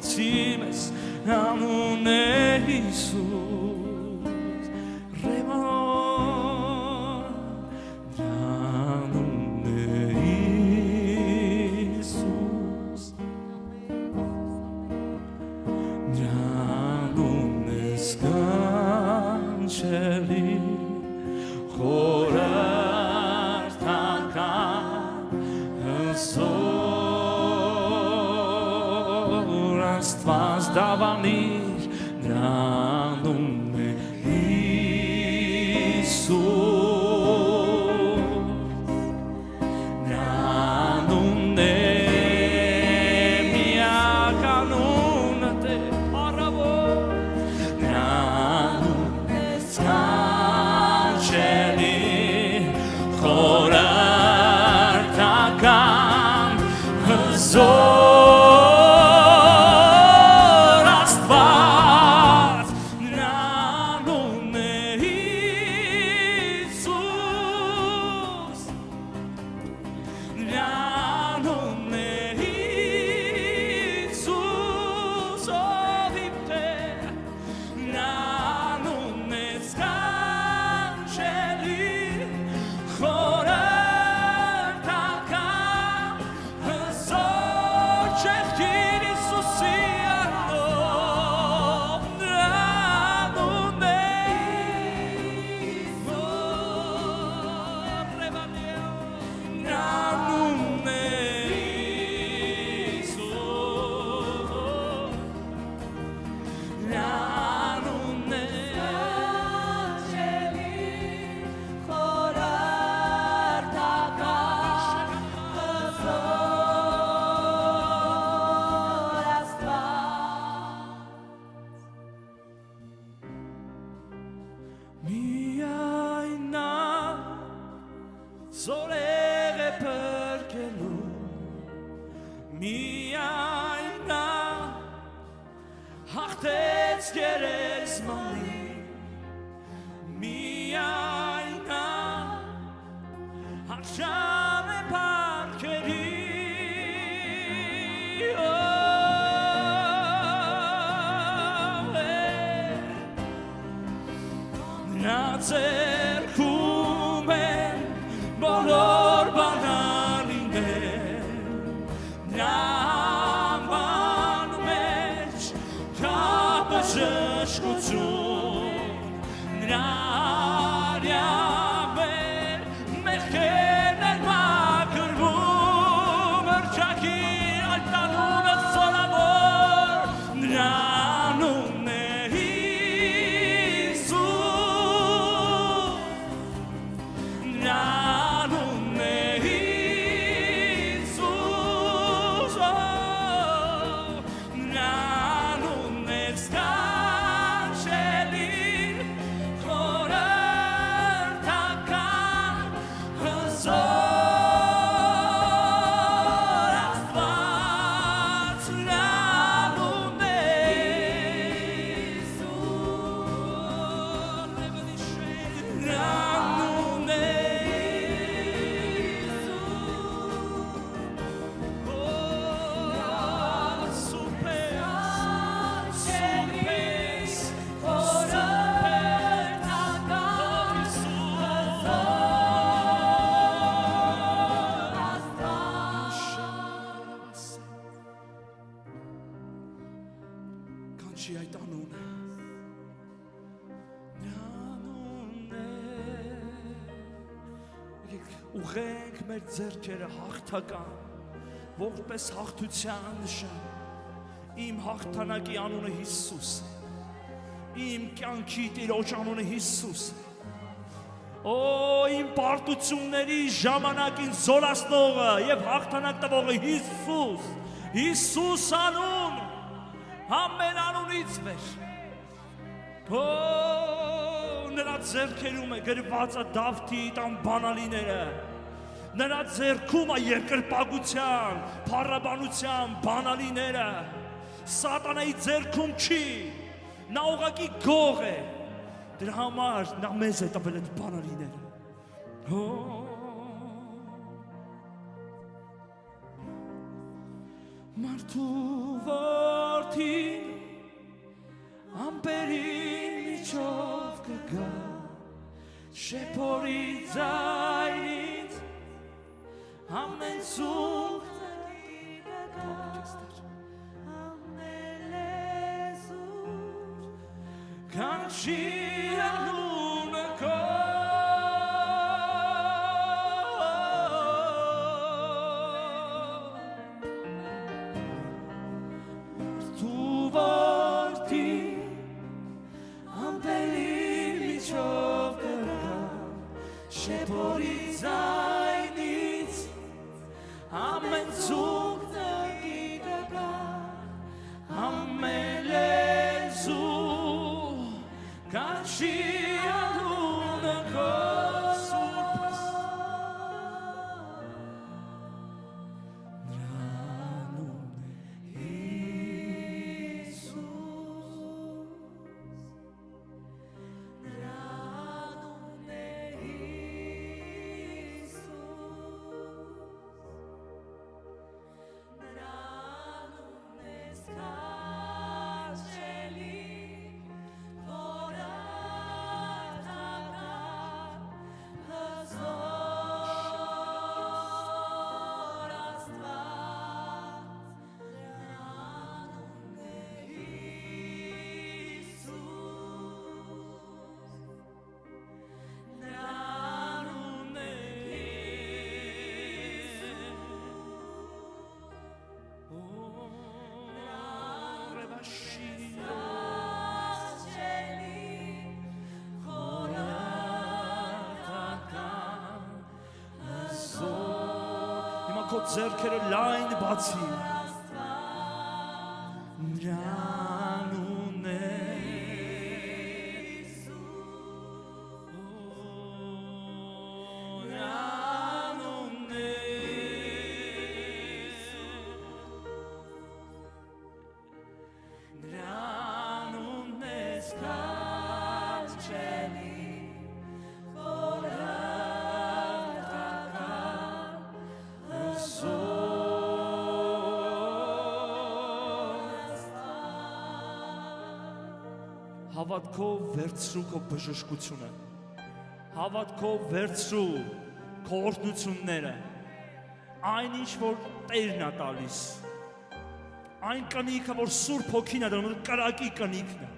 Փառացիմ ես անուն է Հիսուս Ռեման անուն է Հիսուս անուն է սկանչելի խորհրդական հսոր Աստված դավանիր նրանում է Հիսուս նրանում է միակ անունը Տեր փառավոր նրանում է սքանչելի խորհրդական հզոր Զորեղը պրկելու միայն նա հաղթեց գերեզմանի միայն նա հարժան է պարքերի նա ձեռքում է բոլոր բանալիներ նա անվանում մեջ կապը ժշկություն նրա արյամբ էր մեղքերն էր մաքրվում հռչակի այդ անունը սորավոր նրա անունն է Կանչի այդ անունը ուղենք մեր ձեռքերը հաղթական որպես հաղթության նշան իմ հաղթանակի անունը Հիսուս իմ կյանքի Տիրոջ անունը Հիսուս Օ իմ պարտությունների ժամանակին զորացնողը եւ հաղթանակ տվողը Հիսուս Հիսուս անուն ամեն անունից վեր Օ նրա ձեռքերում է գրված Դավթի տան բանալիները նրա ձեռքում է երկրպագության փառաբանության բանալիները սատանայի ձեռքում չի նա ուղղակի գող է դրա համար նա մեզ է տվել այդ բանալիները մարդու որդին ամպերի միջով կգա շեփորի ձայնից ամեն սուգ կանչի անունը քո դու որդի ամպերի միջով կգա շեփորի ձայնից ամեն զուգ կգա ամեն լեզու կանչի անունը քո սուրբ քո ձեռքերը լայն բացի նրան ունես կանչելի Հավատքով վերցրու քո բժշկությունը, հավատքով վերցրու քո օրհնությունները, այն ինչ որ Տերն է տալիս, այն կնիքը որ Սուրբ Հոգին է դնում, կրակի կնիքն է,